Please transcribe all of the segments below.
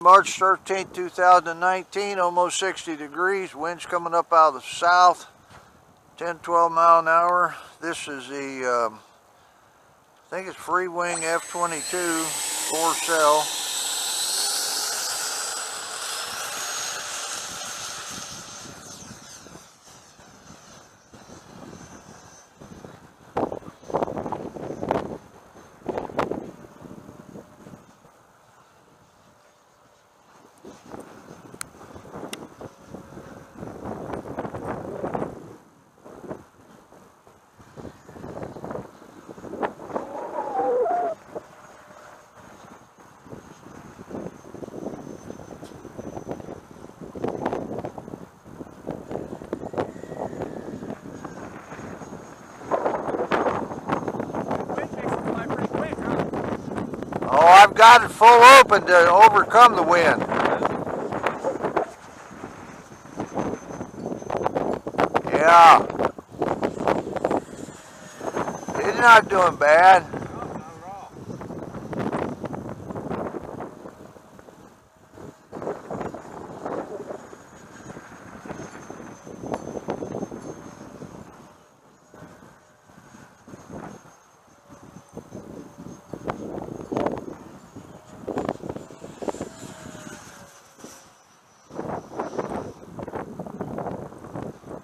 March 13th, 2019, almost 60 degrees, winds coming up out of the south, 10-12 mile an hour. This is the, I think it's Freewing F22, 4-cell. Oh, I've got it full open to overcome the wind. Yeah. It's not doing bad. No, not at all.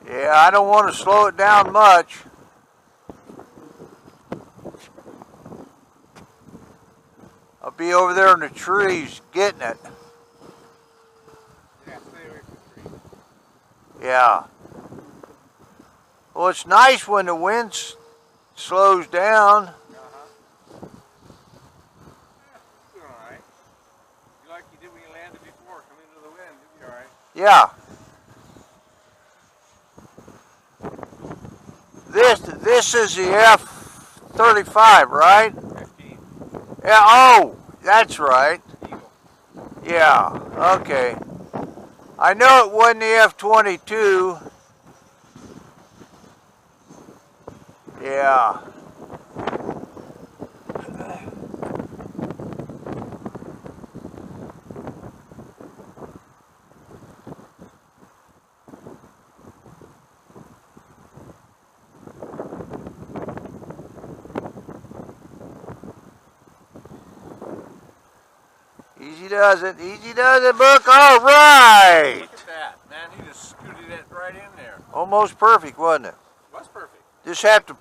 Yeah, I don't want to slow it down much. I'll be over there in the trees getting it. Yeah, stay away from the trees. Yeah. Well, it's nice when the wind slows down. Yeah, doing all right. You like you did when you landed before, come into the wind, you'll be all right. Yeah. This is the F-35, right? 15. Yeah, oh, that's right. Eagle. Yeah, okay. I know it wasn't the F-22. Yeah. Easy does it, Book. All right. Look at that, man. You just scooted it right in there. Almost perfect, wasn't it? It was perfect. Just have to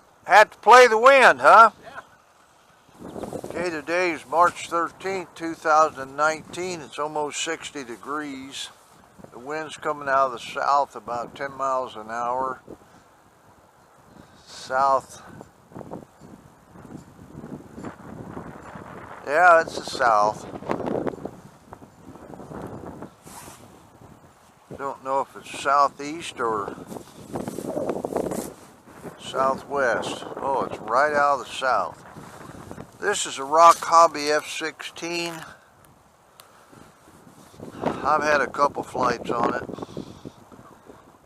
play the wind, huh? Yeah. Okay, today is March 13th, 2019. It's almost 60 degrees. The wind's coming out of the south about 10 miles an hour. South. Yeah, it's the south. Don't know if it's southeast or southwest. Oh, it's right out of the south. This is a RocHobby F-16. I've had a couple flights on it,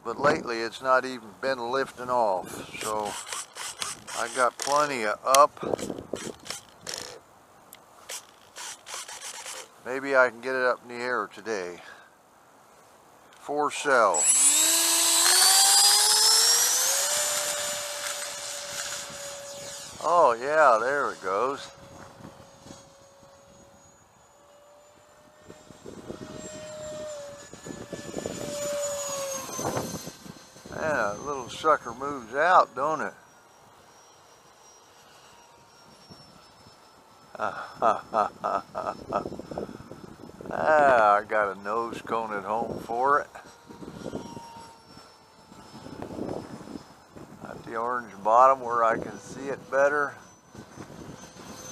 but lately it's not even been lifting off. So I got plenty of up. Maybe I can get it up in the air today. 4-cell. Oh yeah, there it goes. Yeah, that little sucker moves out, don't it? I got a nose cone at home for it. At the orange bottom where I can see it better.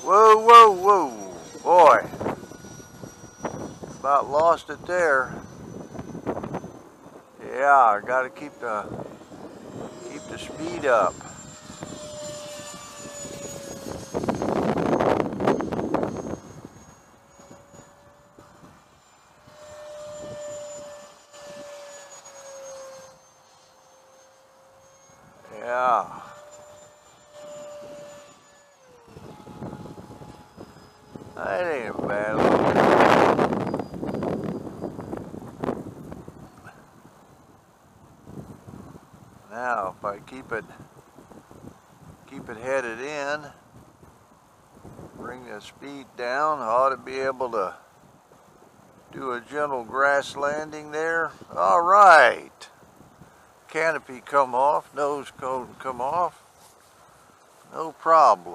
Whoa, whoa, whoa. Boy. About lost it there. Yeah, I gotta keep the speed up. Yeah. That ain't a bad one. Now, if I keep it headed in, bring the speed down, I ought to be able to do a gentle grass landing there. All right. Canopy come off, nose cone come off. No problem.